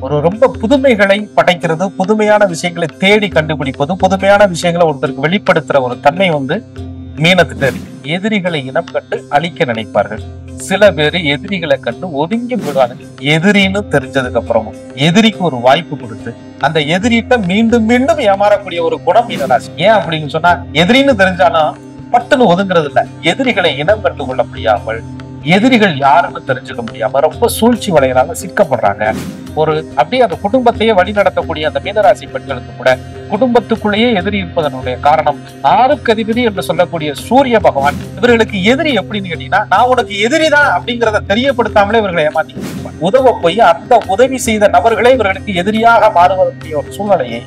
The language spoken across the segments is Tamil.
ஒரு ரொம்ப புதுமைகளை படைக்கிறது, புதுமையான விஷயங்களை தேடி கண்டுபிடிப்பது, புதுமையான விஷயங்களை ஒருத்தருக்கு வெளிப்படுத்துற ஒரு தன்மை மீனத்துட்டு இருக்கு. எதிரிகளை இனம் கண்டு அழிக்க நினைப்பார்கள். சில பேரு எதிரிகளை கண்டு ஒதுங்கி விடுவாங்க. எதிரின்னு தெரிஞ்சதுக்கு அப்புறமும் எதிரிக்கு ஒரு வாய்ப்பு கொடுத்து அந்த எதிரிட்ட மீண்டும் மீண்டும் ஏமாறக்கூடிய ஒரு குணம் மீனராசி. ஏன் அப்படின்னு சொன்னா, எதிரின்னு தெரிஞ்சாலும் பட்டுன்னு ஒதுங்குறது இல்ல. எதிரிகளை இனம் கண்டு கொள்ள முடியாமல், எதிரிகள் யாருன்னு தெரிஞ்சுக்க முடியாம ரொம்ப சூழ்ச்சி வலையினால சிக்கப்படுறாங்க. அப்படியே அந்த குடும்பத்தையே வழி நடத்தக்கூடிய அந்த மீனராசி பெண்களுக்கு கூட குடும்பத்துக்குள்ளேயே எதிரி இருப்பதனுடைய காரணம் 6க்கு அதிபதி என்று சொல்லக்கூடிய சூரிய பகவான். இவர்களுக்கு எதிரி எப்படின்னு கேட்டீங்கன்னா, நான் உனக்கு எதிரிதான் அப்படிங்கிறத தெரியப்படுத்தாமலே இவர்களை ஏமாத்தி உதவ போய் அந்த உதவி செய்த நபர்களே இவர்களுக்கு எதிரியாக மாறுவதற்குரிய ஒரு சூழ்நிலையை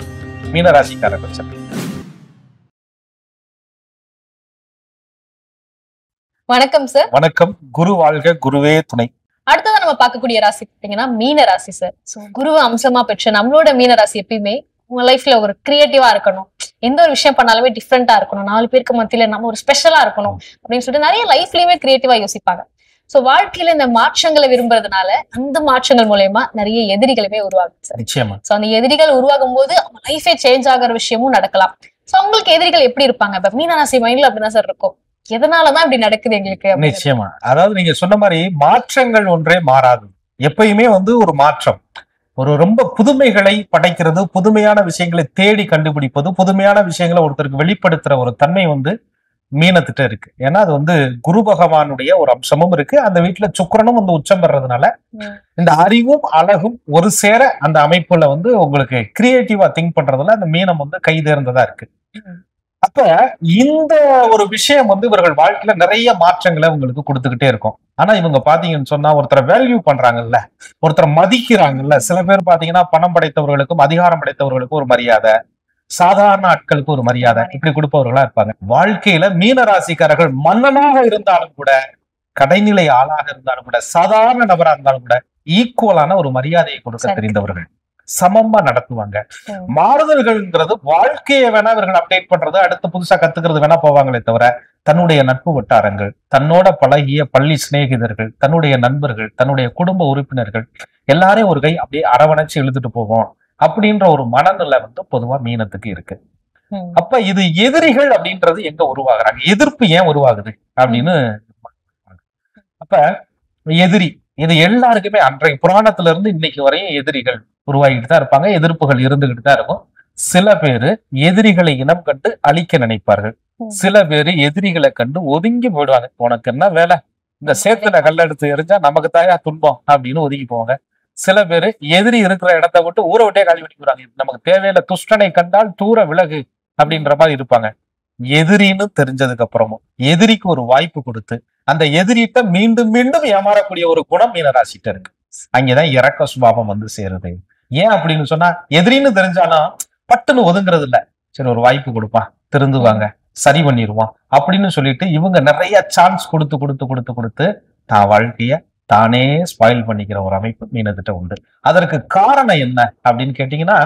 மீனராசிக்காரர்கள் சொல்றாங்க. வணக்கம் சார். வணக்கம். குரு வாழ்க, குருவே துணை. அடுத்ததான் நம்ம பார்க்கக்கூடிய ராசி பாத்தீங்கன்னா மீன ராசி சார். சோ குருவை அம்சமா பெற்ற நம்மளோட மீன ராசி எப்பயுமே உங்க லைஃப்ல ஒரு கிரியேட்டிவா இருக்கணும், எந்த ஒரு விஷயம் பண்ணாலுமே டிஃப்ரெண்டா இருக்கணும், 4 பேருக்கு மத்தியில நம்ம ஒரு ஸ்பெஷலா இருக்கணும் அப்படின்னு சொல்லிட்டு நிறைய லைஃப்லயுமே கிரியேட்டிவா யோசிப்பாங்க. சோ வாழ்க்கையில இந்த மாற்றங்களை விரும்புறதுனால அந்த மாற்றங்கள் மூலயமா நிறைய எதிரிகளுமே உருவாகும் சார். நிச்சயமா. சோ அந்த எதிரிகள் உருவாகும் போது அவங்க லைஃபே சேஞ்ச் ஆகிற விஷயமும் நடக்கலாம். சோ அவங்களுக்கு எதிரிகள் எப்படி இருப்பாங்க? இப்ப மீனராசி மைண்ட்ல அப்படிதான் சார் இருக்கும், எதனாலதான் இப்படி நடக்குது எங்களுக்கு? நிச்சயமா. அதாவது நீங்க சொன்ன மாதிரி மாற்றங்கள் ஒன்றே மாறாது. எப்பயுமே ஒரு மாற்றம், ரொம்ப புதுமைகளை படைக்கிறது, புதுமையான விஷயங்களை தேடி கண்டுபிடிப்பது, புதுமையான விஷயங்களை ஒருத்தருக்கு வெளிப்படுத்துற ஒரு தன்மை மீனத்திட்ட இருக்கு. ஏன்னா அது குரு பகவானுடைய ஒரு அம்சமும் இருக்கு. அந்த வீட்டுல சுக்கிரனும் உச்சம் பெறதுனால இந்த அறிவும் அழகும் ஒரு சேர அந்த அமைப்புல உங்களுக்கு கிரியேட்டிவா திங்க் பண்றதுல அந்த மீனம் கை தேர்ந்ததா இருக்கு. அப்ப இந்த ஒரு விஷயம் இவர்கள் வாழ்க்கையில நிறைய மாற்றங்களை உங்களுக்கு கொடுத்துக்கிட்டே இருக்கும். ஆனா இவங்க பாத்தீங்கன்னு சொன்னா, ஒருத்தரை வேல்யூ பண்றாங்கல்ல, ஒருத்தரை மதிக்கிறாங்கல்ல. சில பேர் பாத்தீங்கன்னா பணம் படைத்தவர்களுக்கும் அதிகாரம் படைத்தவர்களுக்கும் ஒரு மரியாதை, சாதாரண ஆட்களுக்கு ஒரு மரியாதை, இப்படி கொடுப்பவர்களா இருப்பாங்க. வாழ்க்கையில மீனராசிக்காரர்கள் மன்னனாக இருந்தாலும் கூட, கடைநிலை ஆளாக இருந்தாலும் கூட, சாதாரண நபரா இருந்தாலும் கூட ஈக்குவலான ஒரு மரியாதையை கொடுக்க தெரிந்தவர்கள், சமமா நடத்துவாங்க. மாறுதல்கள்ங்கிறது வாழ்க்கையை வேணா இவர்கள் அப்டேட் பண்றது, அடுத்து புதுசா கத்துக்கிறது வேணா போவாங்களே தவிர, தன்னுடைய நட்பு வட்டாரங்கள், தன்னோட பழகிய பள்ளி சிநேகிதர்கள், தன்னுடைய நண்பர்கள், தன்னுடைய குடும்ப உறுப்பினர்கள் எல்லாரையும் ஒரு கை அப்படியே அரவணைச்சு இழுத்துட்டு போவோம் அப்படின்ற ஒரு மனநிலை பொதுவா மீனத்துக்கு இருக்கு. அப்ப இது எதிரிகள் அப்படின்றது எங்க உருவாகுறாங்க, எதிர்ப்பு ஏன் உருவாகுது அப்படின்னு. அப்ப எதிரி இது எல்லாருக்குமே அன்றைய புராணத்துல இருந்து இன்னைக்கு வரையும் எதிரிகள் உருவாகிட்டு தான் இருப்பாங்க, எதிர்ப்புகள் இருந்துகிட்டு தான் இருக்கும். சில பேரு எதிரிகளை இனம் கண்டு அழிக்க நினைப்பார்கள். சில பேரு எதிரிகளை கண்டு ஒதுங்கி போயிடுவாங்க. உனக்கு என்ன வேலை, இந்த சேத்துல கல்லெடுத்து எரிஞ்சா நமக்கு தாயா துன்பம் அப்படின்னு ஒதுங்கி போவாங்க. சில பேரு எதிரி இருக்கிற இடத்த விட்டு ஊரை விட்டே காலி பண்ணி போறாங்க. நமக்கு தேவையில்ல, துஷ்டனை கண்டால் தூர விலகு அப்படின்ற மாதிரி இருப்பாங்க. எதிரின்னு தெரிஞ்சதுக்கு அப்புறமும் எதிரிக்கு ஒரு வாய்ப்பு கொடுத்து அந்த எதிரிட்ட மீண்டும் மீண்டும் ஏமாறக்கூடிய ஒரு குணம் மீனராசிட்ட இருக்கு. அங்கேதான் இறக்க சுபாவம் சேருது. ஏன் அப்படின்னு சொன்னா, எதிரின்னு தெரிஞ்சாலும் பட்டுன்னு ஒதுங்குறது இல்ல. சரி, ஒரு வாய்ப்பு கொடுப்பான், திருந்துவாங்க, சரி பண்ணிடுவான் அப்படின்னு சொல்லிட்டு இவங்க நிறைய சான்ஸ் கொடுத்து கொடுத்து கொடுத்து கொடுத்து தான் வாழ்க்கைய தானே ஸ்பாயில் பண்ணிக்கிற ஒரு அமைப்பு மீனத்திட்ட உண்டு. அதற்கு காரணம் என்ன அப்படின்னு கேட்டீங்கன்னா,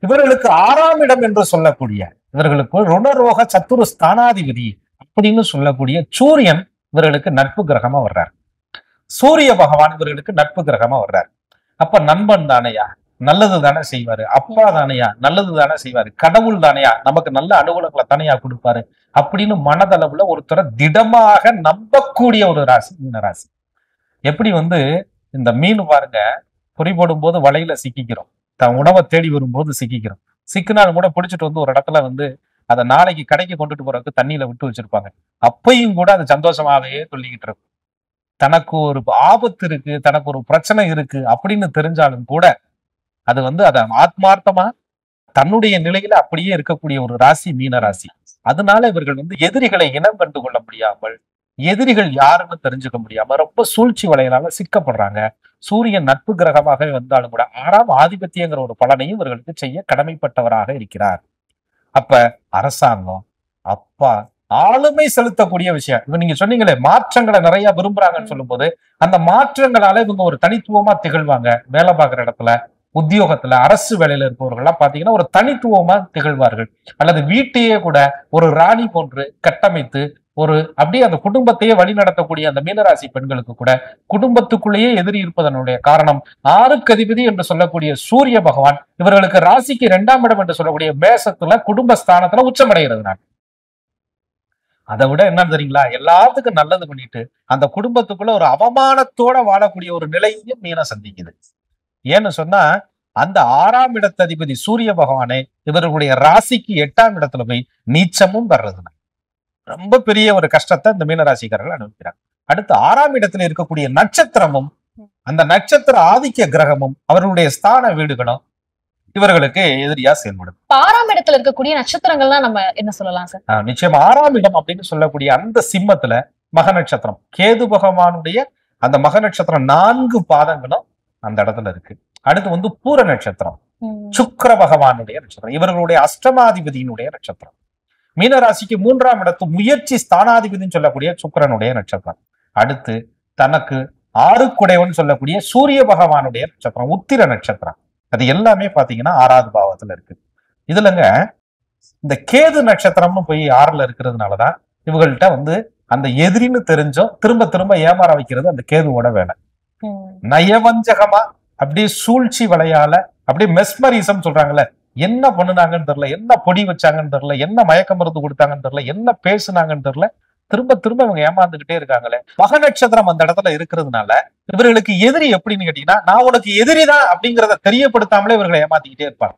இவர்களுக்கு 6ஆம் இடம் என்று சொல்லக்கூடிய, இவர்களுக்கு ருணரோக சத்துரு ஸ்தானாதிபதி அப்படின்னு சொல்லக்கூடிய சூரியன் இவர்களுக்கு நட்பு கிரகமா வர்றார். சூரிய பகவான் இவர்களுக்கு நட்பு கிரகமா வர்றார். அப்ப நண்பன் தானையா, நல்லது தானே செய்வாரு, அப்பா தானையா, நல்லது தானே செய்வாரு, கடவுள் தானையா, நமக்கு நல்ல அனுகூலங்களை தானையா கொடுப்பாரு அப்படின்னு மனதளவுல ஒருத்தரை திடமாக நம்பக்கூடிய ஒரு ராசி மீனராசி. எப்படி இந்த மீன் பாருங்க, பொறி போடும் போது வலையில சிக்கிக்கிறோம், தன் உணவை தேடி வரும்போது சிக்கிக்கிறோம். சிக்கினாலும் கூட பிடிச்சிட்டு ஒரு இடத்துல அதை நாளைக்கு கடைக்கு கொண்டுட்டு போறதுக்கு தண்ணியில விட்டு வச்சிருப்பாங்க. அப்பையும் கூட அது சந்தோஷமாவே சொல்லிக்கிட்டு இருக்கும். தனக்கு ஒரு ஆபத்து இருக்கு, தனக்கு ஒரு பிரச்சனை இருக்கு அப்படின்னு தெரிஞ்சாலும் கூட அது அதை ஆத்மார்த்தமா தன்னுடைய நிலையில அப்படியே இருக்கக்கூடிய ஒரு ராசி மீனராசி. அதனால இவர்கள் எதிரிகளை இனம் கண்டு கொள்ள முடியாமல், எதிரிகள் யாருன்னு தெரிஞ்சுக்க முடியாம ரொம்ப சூழ்ச்சி வலையினால சிக்கப்படுறாங்க. சூரியன் நட்பு கிரகமாக வந்தாலும் கூட 6ஆம் ஆதிபத்தியங்கிற ஒரு பலனையும் இவர்களுக்கு செய்ய கடமைப்பட்டவராக இருக்கிறார். அப்ப அரசாங்கம், அப்பா, ஆளுமை செலுத்தக்கூடிய விஷயம். இவங்க நீங்க சொன்னீங்களே மாற்றங்களை நிறைய விரும்புறாங்கன்னு சொல்லும் போது, அந்த மாற்றங்களால இவங்க ஒரு தனித்துவமா திகழ்வாங்க. வேலை பார்க்குற இடத்துல உத்தியோகத்துல அரசு வேலையில இருப்பவர்கள்லாம் பாத்தீங்கன்னா ஒரு தனித்துவமா திகழ்வார்கள். அல்லது வீட்டையே கூட ஒரு ராணி போன்று கட்டமைத்து ஒரு அப்படியே அந்த குடும்பத்தையே வழி நடத்தக்கூடிய அந்த மீனராசி பெண்களுக்கு கூட குடும்பத்துக்குள்ளேயே எதிரி இருப்பதனுடைய காரணம் 6க்கு அதிபதி என்று சொல்லக்கூடிய சூரிய பகவான் இவர்களுக்கு ராசிக்கு 2ஆம் இடம் என்று சொல்லக்கூடிய மேசத்துல குடும்பஸ்தானத்துல உச்சமடைகிறதுனால. அதை விட என்னன்னு தெரியுங்களா, எல்லாத்துக்கும் நல்லது பண்ணிட்டு அந்த குடும்பத்துக்குள்ள ஒரு அவமானத்தோட வாழக்கூடிய ஒரு நிலையும் மீன சந்திக்குது. ஏன்னு சொன்னா அந்த 6ஆம் இடத்ததிபதி சூரிய பகவானை இவர்களுடைய ராசிக்கு 8ஆம் இடத்துல போய் நீச்சமும் பெறதுனால ரொம்ப பெரிய ஒரு கஷ்டத்தை இந்த மீனராசிக்காரர்கள் அனுபவிக்கிறாங்க. அடுத்து 6ஆம் இடத்துல இருக்கக்கூடிய நட்சத்திரமும் அந்த நட்சத்திர ஆதிக்க கிரகமும் அவர்களுடைய ஸ்தான வீடுகளும் இவர்களுக்கு எதிரியா செயல்படும். 6ஆம் இடத்துல இருக்கக்கூடிய நட்சத்திரங்கள்லாம் நம்ம என்ன சொல்லலாம் சார்? நிச்சயம் 6ஆம் இடம் அப்படின்னு சொல்லக்கூடிய அந்த சிம்மத்துல மக நட்சத்திரம், கேது பகவானுடைய அந்த மக நட்சத்திரம் 4 பாதங்களும் அந்த இடத்துல இருக்கு. அடுத்து பூர நட்சத்திரம், சுக்கிர பகவானுடைய நட்சத்திரம், இவர்களுடைய அஷ்டமாதிபதியினுடைய நட்சத்திரம். மீனராசிக்கு 3ஆம் இடத்து முயற்சி ஸ்தானாதிபதினு சொல்லக்கூடிய சுக்கிரனுடைய நட்சத்திரம். அடுத்து தனக்கு 6 சொல்லக்கூடிய சூரிய பகவானுடைய நட்சத்திரம் உத்திர நட்சத்திரம். அது எல்லாமே பாத்தீங்கன்னா 6வது பாவத்துல இருக்கு. இதுலங்க இந்த கேது நட்சத்திரம்னு போய் 6ல இருக்கிறதுனாலதான் இவங்கள்ட்ட அந்த எதிரின்னு தெரிஞ்சோம் திரும்ப திரும்ப ஏமாற வைக்கிறது அந்த கேதுவோட வேலை. நயவஞ்சகமா அப்படியே சூழ்ச்சி வலையால அப்படியே மெஸ்மரிசம் சொல்றாங்கல்ல, என்ன பண்ணுனாங்கன்னு தெரியல, என்ன பொடி வச்சாங்கன்னு தெரியல, என்ன மயக்க மருந்து கொடுத்தாங்கன்னு தெரியல, என்ன பேசுனாங்கன்னு தெரியல, திரும்ப திரும்ப இவங்க ஏமாந்துகிட்டே இருக்காங்களே. மக நட்சத்திரம் அந்த இடத்துல இருக்கிறதுனால இவர்களுக்கு எதிரி எப்படின்னு கேட்டீங்கன்னா, நான் உனக்கு எதிரிதான் அப்படிங்கிறத தெரியப்படுத்தாமலே இவர்களை ஏமாத்திக்கிட்டே இருப்பாங்க.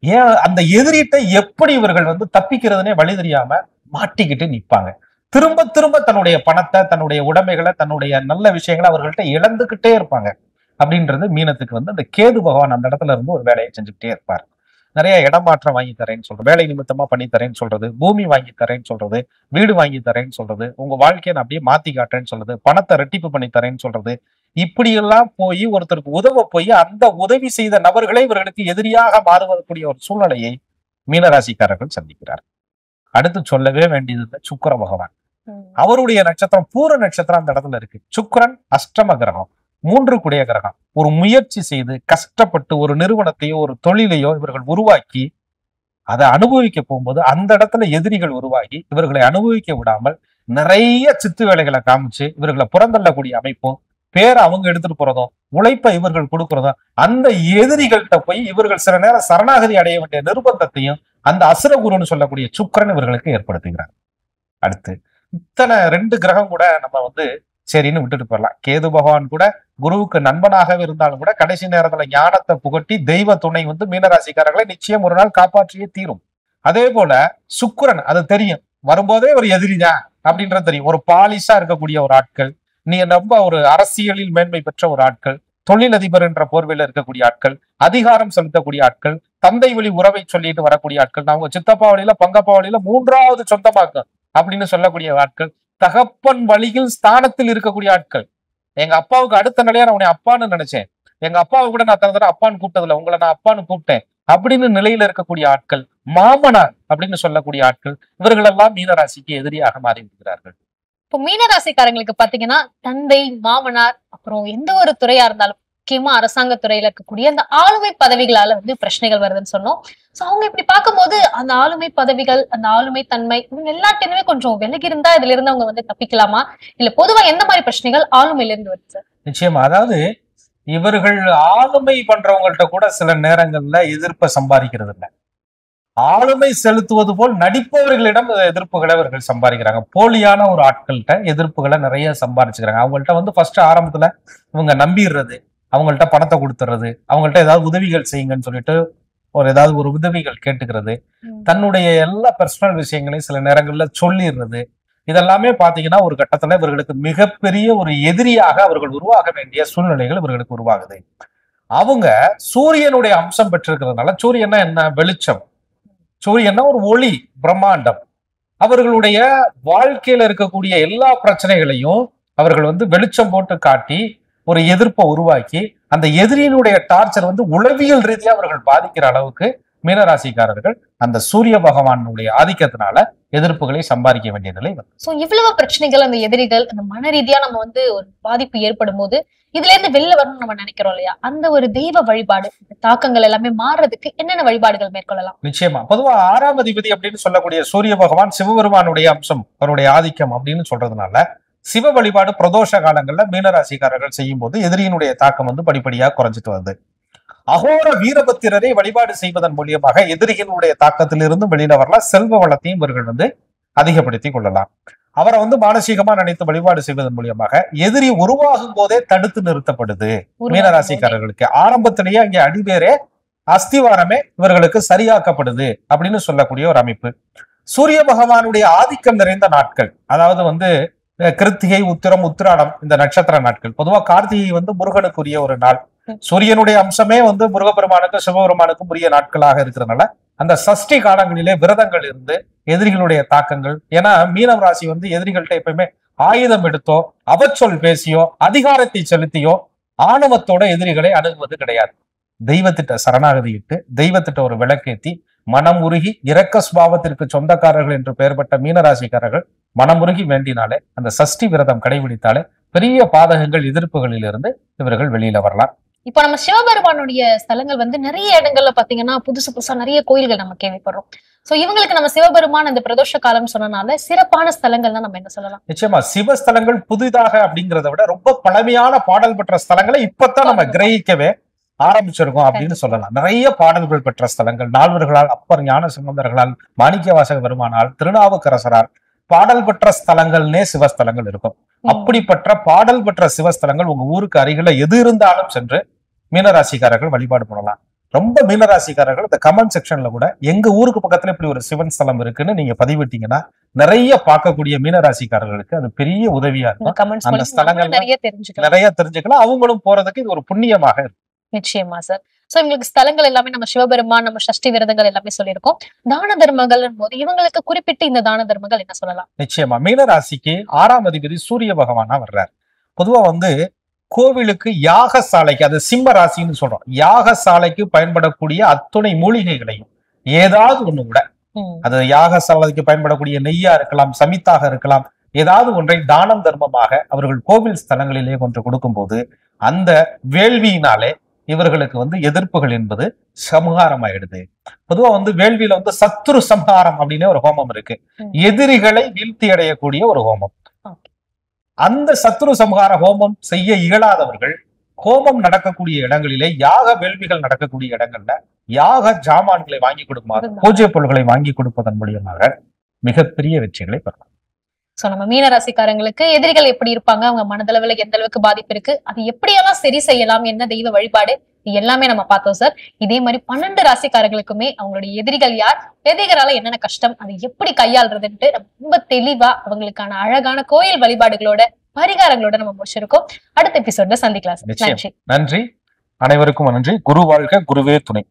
ஏன் அந்த எதிரிட்ட எப்படி இவர்கள் தப்பிக்கிறதுனே வழி தெரியாம மாட்டிக்கிட்டு நிற்பாங்க. திரும்ப திரும்ப தன்னுடைய பணத்தை, தன்னுடைய உடைமைகளை, தன்னுடைய நல்ல விஷயங்களை அவர்கள்ட்ட இழந்துகிட்டே இருப்பாங்க. அப்படின்றது மீனத்துக்கு அந்த கேது பகவான் அந்த இடத்துல இருந்து ஒரு வேலையை செஞ்சுக்கிட்டே இருப்பார். நிறைய இடமாற்றம் வாங்கி தரேன்னு சொல்றது, வேலை நிமித்தமா பண்ணி தரேன்னு சொல்றது, பூமி வாங்கி தரேன்னு சொல்றது, வீடு வாங்கி தரேன்னு சொல்றது, உங்க வாழ்க்கையை நான் அப்படியே மாத்தி காட்டுறேன்னு சொல்றது, பணத்தை ரெட்டிப்பு பண்ணி தரேன்னு சொல்றது, இப்படியெல்லாம் போய் ஒருத்தருக்கு உதவ போய் அந்த உதவி செய்த நபர்களே இவர்களுக்கு எதிரியாக மாறுவதற்குரிய ஒரு சூழ்நிலையை மீனராசிக்காரர்கள் சந்திக்கிறார். அடுத்து சொல்லவே வேண்டியது சுக்கிர பகவான். அவருடைய நட்சத்திரம் பூர நட்சத்திரம் அந்த இடத்துல இருக்கு. சுக்கிரன் அஷ்டம கிரகம், 3 கிரகம். ஒரு முயற்சி செய்து கஷ்டப்பட்டு ஒரு நிறுவனத்தையோ ஒரு தொழிலையோ இவர்கள் உருவாக்கி அதை அனுபவிக்க போகும்போது அந்த இடத்துல எதிரிகள் உருவாகி இவர்களை அனுபவிக்க விடாமல் நிறைய சித்து வேலைகளை காமிச்சு இவர்களை புறந்தள்ளக்கூடிய அமைப்பும், பேரை அவங்க எடுத்துட்டு போறதும், உழைப்பை இவர்கள் கொடுக்கறதும், அந்த எதிரிகள்கிட்ட போய் இவர்கள் சில நேரம் சரணாகதி அடைய வேண்டிய நிர்பந்தத்தையும் அந்த அசுரகுருன்னு சொல்லக்கூடிய சுக்கிரன் இவர்களுக்கு ஏற்படுத்துகிறார். அடுத்து இத்தனை 2 கிரகம் கூட நம்ம சரின்னு விட்டுட்டு போயிடலாம். கேது பகவான் கூட குருவுக்கு நண்பனாகவே இருந்தாலும் கூட கடைசி நேரத்துல ஞானத்தை புகட்டி தெய்வ துணை மீனராசிக்காரர்களை நிச்சயம் ஒரு நாள் காப்பாற்றியே தீரும். அதே போல சுக்கிரன், அது தெரியும், வரும்போதே ஒரு எதிரிதான் அப்படின்றது தெரியும். ஒரு பாலிஷா இருக்கக்கூடிய ஒரு ஆட்கள், நீ ரொம்ப ஒரு அரசியலில் மேன்மை பெற்ற ஒரு ஆட்கள், தொழிலதிபர் என்ற போர்வையில இருக்கக்கூடிய ஆட்கள், அதிகாரம் செலுத்தக்கூடிய ஆட்கள், தந்தை வழி உறவை சொல்லிட்டு வரக்கூடிய ஆட்கள், நான் உங்க சித்தப்பா வழியில பங்கப்பா வழியில 3வது சொந்தமாக்கும் அப்படின்னு சொல்லக்கூடிய ஆட்கள், தகப்பன் வழியில் ஸ்தானத்தில் இருக்கக்கூடிய ஆட்கள். எங்க அப்பாவுக்கு அடுத்த நிலையா நான் உன்னை அப்பான்னு நினைச்சேன், எங்க அப்பாவை கூட நான் தர அப்பான்னு கூப்பிட்டதில்ல, உங்களை நான் அப்பான்னு கூப்பிட்டேன் அப்படின்னு நிலையில இருக்கக்கூடிய ஆட்கள், மாமனார் அப்படின்னு சொல்லக்கூடிய ஆட்கள், இவர்கள் எல்லாம் மீனராசிக்கு எதிரியாக மாறி விடுகிறார்கள். இப்போ மீனராசிக்காரங்களுக்கு பாத்தீங்கன்னா தந்தை, மாமனார், அப்புறம் எந்த ஒரு துறையா இருந்தாலும் முக்கியமா அரசாங்க துறையில இருக்கக்கூடிய அந்த ஆளுமை பதவிகளால பிரச்சனைகள் வருதுன்னு சொன்னோம். சோ அவங்க இப்படி பார்க்கும்போது அந்த ஆளுமை பதவிகள், அந்த ஆளுமை தன்மை இவங்க எல்லாத்தையுமே கொஞ்சம் விலகி இருந்தா இதுல இருந்து அவங்க தப்பிக்கலாமா, இல்ல பொதுவா எந்த மாதிரி பிரச்சனைகள் ஆளுமையில இருந்து வருது சார்? நிச்சயமா, அதாவது இவர்கள் ஆளுமை பண்றவங்கள்ட்ட கூட சில நேரங்கள்ல எதிர்ப்பை சம்பாதிக்கிறது இல்லை. ஆளுமை செலுத்துவது போல் நடிப்பவர்களிடம் எதிர்ப்புகளை அவர்கள் சம்பாதிக்கிறாங்க. போலியான ஒரு ஆட்கள்கிட்ட எதிர்ப்புகளை நிறைய சம்பாதிச்சுக்கிறாங்க. அவங்கள்ட்ட ஃபர்ஸ்ட் ஆரம்பத்துல இவங்க நம்பிடுறது, அவங்கள்ட்ட பணத்தை கொடுத்துறது, அவங்கள்ட்ட ஏதாவது உதவிகள் செய்யுங்கன்னு சொல்லிட்டு ஏதாவது ஒரு உதவிகள் கேட்டுக்கிறது, தன்னுடைய எல்லா பர்சனல் விஷயங்களையும் சில நேரங்கள்ல சொல்லிடுறது, இதெல்லாமே பாத்தீங்கன்னா ஒரு கட்டத்துல இவர்களுக்கு மிகப்பெரிய ஒரு எதிரியாக அவர்கள் உருவாக வேண்டிய சூழ்நிலைகள் இவர்களுக்கு உருவாகுது. அவங்க சூரியனுடைய அம்சம் பெற்றிருக்கிறதுனால, சூரியன்னா என்ன, வெளிச்சம், சூரியன்னா ஒரு ஒளி பிரம்மாண்டம். அவர்களுடைய வாழ்க்கையில இருக்கக்கூடிய எல்லா பிரச்சனைகளையும் அவர்கள் வெளிச்சம் போட்டு காட்டி ஒரு எதிர்ப்பை உருவாக்கி அந்த எதிரியினுடைய டார்ச்சர் உளவியல் ரீதியா அவர்கள் பாதிக்கிற அளவுக்கு மீனராசிக்காரர்கள் அந்த சூரிய பகவானுடைய ஆதிக்கத்தினால எதிர்ப்புகளை சம்பாதிக்க வேண்டிய நிலை வந்து. சோ இவ்வளவு பிரச்சனைகள், அந்த எதிரிகள், அந்த மன ரீதியா நம்ம வந்து ஒரு பாதிப்பு ஏற்படும் போது இதுல இருந்து வெளில வரணும்னு நம்ம நினைக்கிறோம் இல்லையா? அந்த ஒரு தெய்வ வழிபாடு, தாக்கங்கள் எல்லாமே மாறுறதுக்கு என்னென்ன வழிபாடுகள் மேற்கொள்ளலாம்? நிச்சயமா. பொதுவா 6ஆம் அதிபதி அப்படின்னு சொல்லக்கூடிய சூரிய பகவான் சிவபெருமானுடைய அம்சம், அவருடைய ஆதிக்கம் அப்படின்னு சொல்றதுனால சிவ வழிபாடு பிரதோஷ காலங்கள்ல மீனராசிக்காரர்கள் செய்யும் போது எதிரியினுடைய தாக்கம் வந்து படிப்படியா குறைஞ்சிட்டு வருது. அகோர வீரபத்திரரை வழிபாடு செய்வதன் மூலியமாக எதிரிகளுடைய தாக்கத்திலிருந்து வெளியில வரலாம். செல்வ வளத்தையும் இவர்கள் வந்து அதிகப்படுத்தி கொள்ளலாம். அவரை வந்து மானசீகமா நினைத்து வழிபாடு செய்வதன் மூலியமாக எதிரி உருவாகும் போதே தடுத்து நிறுத்தப்படுது. மீனராசிக்காரர்களுக்கு ஆரம்பத்திலேயே அங்கே அடிவேரே அஸ்திவாரமே இவர்களுக்கு சரியாக்கப்படுது அப்படின்னு சொல்லக்கூடிய ஒரு அமைப்பு. சூரிய பகவானுடைய ஆதிக்கம் நிறைந்த நாட்கள், அதாவது வந்து கிருத்திகை, உத்திரம், உத்திராடம் இந்த நட்சத்திர நாட்கள். பொதுவா கார்த்திகை வந்து முருகனுக்குரிய ஒரு நாள். சூரியனுடைய அம்சமே வந்து முருகப்பெருமானுக்கும் சிவபெருமானுக்கும் உரிய நாட்களாக இருக்கிறதுனால அந்த சஷ்டி காலங்களிலே விரதங்கள் இருந்து எதிரிகளுடைய தாக்கங்கள், ஏன்னா மீனம் ராசி வந்து எதிரிகள்கிட்ட எப்பயுமே ஆயுதம் எடுத்தோ அவச்சொல் பேசியோ அதிகாரத்தை செலுத்தியோ ஆணவத்தோட எதிரிகளை அணுகுவது கிடையாது. தெய்வத்திட்ட சரணாகதியிட்டு தெய்வத்திட்ட ஒரு விளக்கேத்தி மனம் உருகி இரக்க சுபாவத்திற்கு சொந்தக்காரர்கள் என்று பெயர்பட்ட மீனராசிக்காரர்கள் மனமுருகி வேண்டினாலே, அந்த சஷ்டி விரதம் கடைபிடித்தாலே பெரிய பாதகங்கள் எதிர்ப்புகளில் இருந்து இவர்கள் வெளியில வரலாம். இப்ப நம்ம சிவபெருமானுடைய ஸ்தலங்கள் வந்து நிறைய இடங்கள்ல பாத்தீங்கன்னா புதுசு புதுசா நிறைய கோயில்கள் நம்ம கேள்விப்படுறோம். சோ இவங்களுக்கு நம்ம சிவபெருமான் அந்த பிரதோஷ காலம் சொன்னனால சிறப்பான ஸ்தலங்கள் தான் நம்ம என்ன சொல்லலாம்? நிச்சயமா சிவஸ்தலங்கள் புதிதாக அப்படிங்கிறத விட ரொம்ப பழமையான பாடல் பெற்ற ஸ்தலங்களை இப்பதான் நம்ம கிரகிக்கவே ஆரம்பிச்சிருக்கோம் அப்படின்னு சொல்லலாம். நிறைய பாடல்கள் பெற்ற ஸ்தலங்கள், நால்வர்களால், அப்பர் ஞான சம்பந்தர்களால், மாணிக்கவாசக பெருமானால், திருநாவுக்கரசரால் பாடல் பெற்ற ஸ்தலங்கள்னே சிவஸ்தலங்கள் இருக்கும். அப்படிப்பட்ட பாடல் பெற்ற சிவஸ்தலங்கள் உங்க ஊருக்கு அருகில எது இருந்தாலும் சென்று மீனராசிக்காரர்கள் வழிபாடு பண்ணலாம். ரொம்ப மீனராசிக்காரர்கள் இந்த கமெண்ட் செக்ஷன்ல கூட எங்க ஊருக்கு பக்கத்துல இப்படி ஒரு சிவன் ஸ்தலம் இருக்குன்னு நீங்க பதிவிட்டீங்கன்னா நிறைய பார்க்கக்கூடிய மீனராசிக்காரர்களுக்கு அது பெரிய உதவியா இருக்கும். அந்த ஸ்தலங்கள் நிறைய தெரிஞ்சுக்கலாம். அவங்களும் போறதுக்கு இது ஒரு புண்ணியமாக இருக்கும். நிச்சயமா சார். சோ இவங்களுக்கு ஸ்தலங்கள் எல்லாமே நம்ம சிவபெருமான், நம்ம சஷ்டி விரதங்கள் எல்லாமே சொல்லியிருக்கோம். தான தர்மங்கள் போது இவங்களுக்கு குறிப்பிட்டு இந்த தான தர்மங்கள் என்ன சொல்லலாம்? நிச்சயமா மீனராசிக்கு 6ஆம் அதிபதி சூரிய பகவானா வர்றார். பொதுவா வந்து கோவிலுக்கு யாகசாலைக்கு, அது சிம்ம ராசின்னு சொல்றோம், யாகசாலைக்கு பயன்படக்கூடிய அத்துணை மூலிகைகளையும் ஏதாவது ஒண்ணு கூட, அது யாகசாலைக்கு பயன்படக்கூடிய நெய்யா இருக்கலாம், சமித்தாக இருக்கலாம், ஏதாவது ஒன்றை தானம் தர்மமாக அவர்கள் கோவில் ஸ்தலங்களிலே கொண்டு கொடுக்கும் போது அந்த வேள்வியினாலே இவர்களுக்கு வந்து எதிர்ப்புகள் என்பது சம்ஹாரம் ஆயிடுது. பொதுவா வந்து வேள்வியில வந்து சத்ரு சம்ஹாரம் அப்படின்னு ஒரு ஹோமம் இருக்கு. எதிரிகளை வீழ்த்தி அடையக்கூடிய ஒரு ஹோமம். அந்த சத்ரு சம்ஹார ஹோமம் செய்ய இயலாதவர்கள் ஹோமம் நடக்கக்கூடிய இடங்களிலே, யாக வேள்விகள் நடக்கக்கூடிய இடங்கள்ல யாக ஜாமான்களை வாங்கி கொடுக்குமாறு, பூஜை பொருள்களை வாங்கி கொடுப்பதன் மூலியமாக மிகப்பெரிய வெற்றிகளை பெறலாம். சோ நம்ம மீனராசிக்காரங்களுக்கு எதிரிகள் எப்படி இருப்பாங்க, அவங்க மனதளவுல எந்த அளவுக்கு பாதிப்பு இருக்கு, அது எப்படியெல்லாம் சரி செய்யலாம், என்ன தெய்வ வழிபாடு, இது எல்லாமே நம்ம பார்த்தோம் சார். இதே மாதிரி 12 ராசிக்காரர்களுக்குமே அவங்களுடைய எதிரிகள் யார், எதிரிகளால என்னென்ன கஷ்டம், அதை எப்படி கையாளுறதுன்ட்டு ரொம்ப தெளிவா அவங்களுக்கான அழகான கோயில் வழிபாடுகளோட பரிகாரங்களோட நம்ம முடிச்சிருக்கோம். அடுத்த எபிசோட்ல சந்திக்கலாம். நன்றி. நன்றி. அனைவருக்கும் நன்றி. குரு வாழ்க, குருவே துணை.